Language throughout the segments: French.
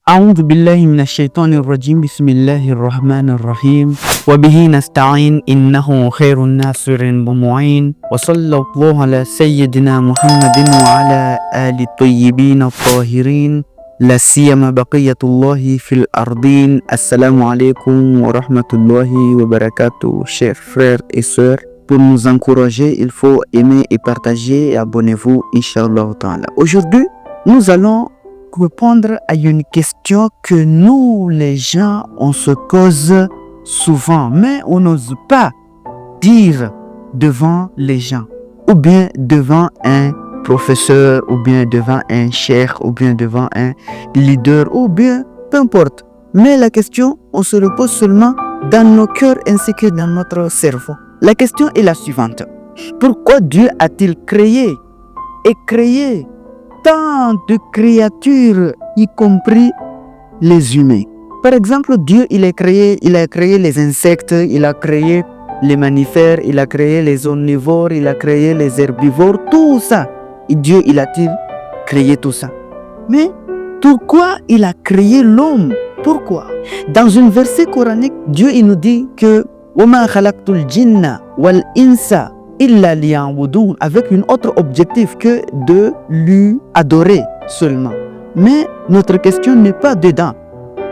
أعوذ بالله من الشيطان الرجيم بسم الله الرحمن الرحيم وبه نستعين إنه خير الناصر ومعين وصلى الله على سيدنا محمد وعلى آل الطيبين الطاهرين لا سيما بقية الله في الأرضين. Assalamu alaikum wa rahmatullahi wa barakatuh. Chers frères et sœurs, pour nous encourager, il faut aimer et partager et abonnez-vous, Inch'Allah Ta'ala. Aujourd'hui, nous allons répondre à une question que nous, les gens, on se cause souvent, mais on n'ose pas dire devant les gens, ou bien devant un professeur, ou bien devant un cheikh, ou bien devant un leader, ou bien peu importe. Mais la question, on se le pose seulement dans nos cœurs ainsi que dans notre cerveau. La question est la suivante. Pourquoi Dieu a-t-il créé tant de créatures, y compris les humains? Par exemple, Dieu, il a créé les insectes, il a créé les mammifères, il a créé les omnivores, il a créé les herbivores, tout ça. Et Dieu, il a-t-il créé tout ça? Mais pourquoi il a créé l'homme? Pourquoi? Dans un verset coranique, Dieu, il nous dit que وَمَا خَلَقْتُ الْجِنَّ وَالْإِنسَ إِلَّا لِيَعْبُدُونَ, avec un autre objectif que de lui adorer seulement. Mais notre question n'est pas dedans.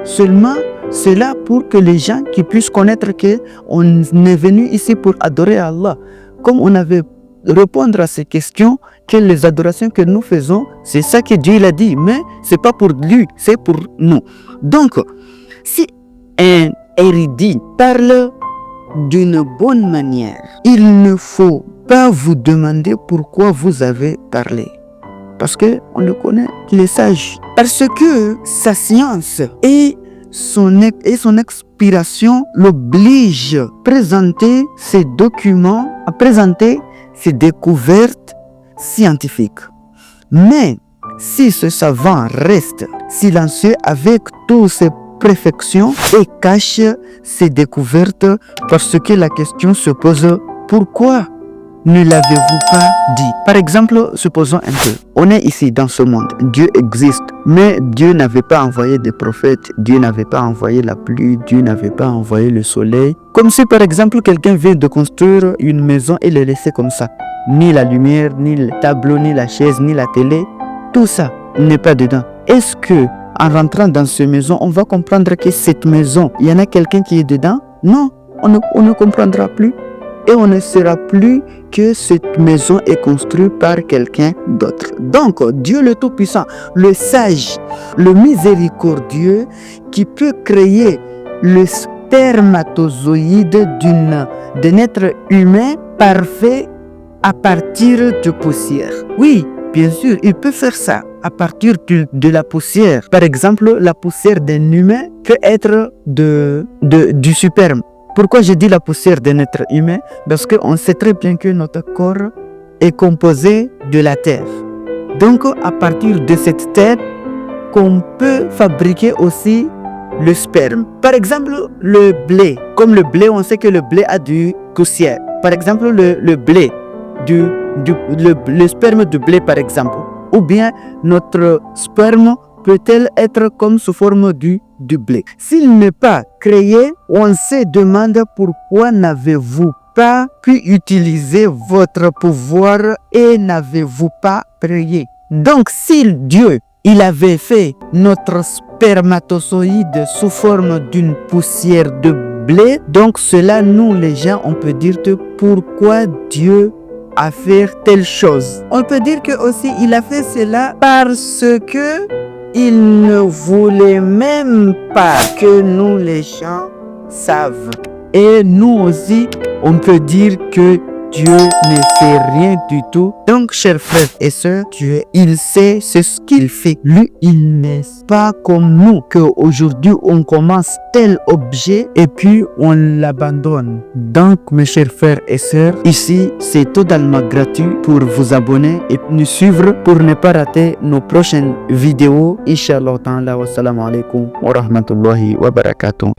Seulement, c'est là pour que les gens qui puissent connaître qu'on est venu ici pour adorer Allah. Comme on avait répondre à ces questions, que les adorations que nous faisons, c'est ça que Dieu l'a dit, mais c'est pas pour lui, c'est pour nous. Donc, si un érudit parle d'une bonne manière, il ne faut pas vous demander pourquoi vous avez parlé. Parce que on le connaît, il est sage. Parce que sa science et son expiration l'oblige à présenter ses documents, à présenter ses découvertes scientifiques. Mais si ce savant reste silencieux avec toutes ses perfections et cache ses découvertes parce que la question se pose: pourquoi ne l'avez-vous pas dit? Par exemple, supposons un peu, on est ici dans ce monde, Dieu existe, mais Dieu n'avait pas envoyé des prophètes, Dieu n'avait pas envoyé la pluie, Dieu n'avait pas envoyé le soleil. Comme si par exemple quelqu'un vient de construire une maison et le laisser comme ça. Ni la lumière, ni le tableau, ni la chaise, ni la télé, tout ça n'est pas dedans. Est-ce que en rentrant dans cette maison, on va comprendre que cette maison, il y en a quelqu'un qui est dedans? Non, on ne comprendra plus. Et on ne saura plus que cette maison est construite par quelqu'un d'autre. Donc, Dieu le Tout-Puissant, le sage, le miséricordieux, qui peut créer le spermatozoïde d'un être humain parfait à partir de poussière. Oui, bien sûr, il peut faire ça à partir de la poussière. Par exemple, la poussière d'un humain peut être du sperme. Pourquoi je dis la poussière d'un être humain? Parce qu'on sait très bien que notre corps est composé de la terre. Donc, à partir de cette terre, qu'on peut fabriquer aussi le sperme. Par exemple, le blé. Comme le blé, on sait que le blé a du poussière. Par exemple, le blé, le sperme du blé, par exemple. Ou bien, notre sperme peut-elle être comme sous forme du blé? S'il n'est pas créé, on se demande pourquoi n'avez-vous pas pu utiliser votre pouvoir et n'avez-vous pas prié? Donc, si Dieu, il avait fait notre spermatozoïde sous forme d'une poussière de blé, donc cela, nous les gens, on peut dire que pourquoi Dieu a fait telle chose? On peut dire que aussi il a fait cela parce que il ne voulait même pas que nous les gens savent. Et nous aussi, on peut dire que Dieu ne sait rien du tout. Donc, chers frères et sœurs, Dieu, il sait ce qu'il fait. Lui, il n'est pas comme nous, qu'aujourd'hui, on commence tel objet et puis on l'abandonne. Donc, mes chers frères et sœurs, ici, c'est totalement gratuit pour vous abonner et nous suivre pour ne pas rater nos prochaines vidéos. Inch'Allah ta'ala, wassalamu alaikum wa rahmatullahi wa barakatuh.